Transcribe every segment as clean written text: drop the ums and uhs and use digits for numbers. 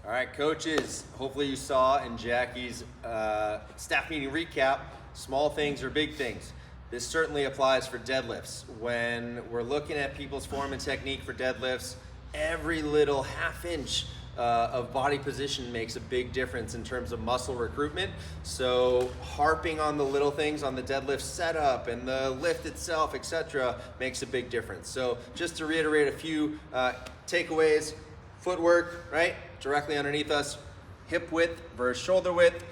All right, coaches, hopefully you saw in Jackie's staff meeting recap, small things or big things. This certainly applies for deadlifts. When we're looking at people's form and technique for deadlifts, every little half inch of body position makes a big difference in terms of muscle recruitment. So harping on the little things on the deadlift setup and the lift itself, etc., makes a big difference. So just to reiterate a few takeaways: footwork, right, directly underneath us, hip width versus shoulder width.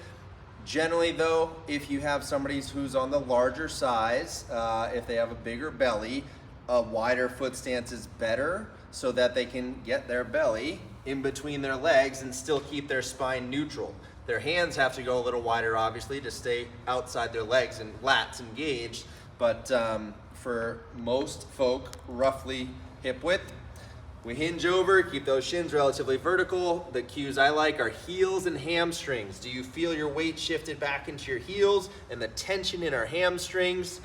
Generally though, if you have somebody who's on the larger size, if they have a bigger belly, a wider foot stance is better so that they can get their belly in between their legs and still keep their spine neutral. Their hands have to go a little wider, obviously, to stay outside their legs and lats engaged, but for most folk, roughly hip width. We hinge over, keep those shins relatively vertical. The cues I like are heels and hamstrings. Do you feel your weight shifted back into your heels and the tension in our hamstrings?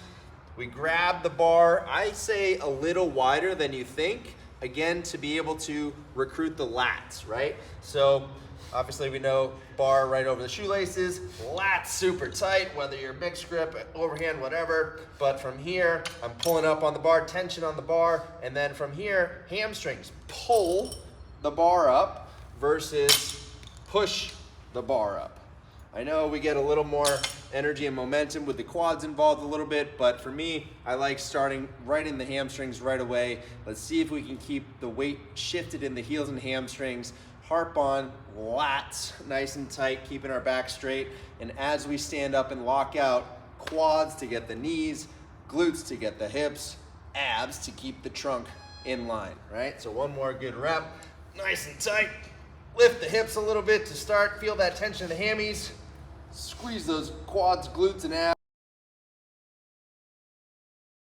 We grab the bar, I say a little wider than you think, again, to be able to recruit the lats, right? So obviously we know bar right over the shoelaces, lats super tight, whether you're mixed grip, overhand, whatever. But from here, I'm pulling up on the bar, tension on the bar, and then from here, hamstrings. Pull the bar up versus push the bar up. I know we get a little more energy and momentum with the quads involved a little bit, but for me, I like starting right in the hamstrings right away. Let's see if we can keep the weight shifted in the heels and hamstrings. Harp on lats nice and tight, keeping our back straight. And as we stand up and lock out, quads to get the knees, glutes to get the hips, abs to keep the trunk in line, right? So one more good rep, nice and tight. Lift the hips a little bit to start, feel that tension in the hammies. Squeeze those quads, glutes, and abs.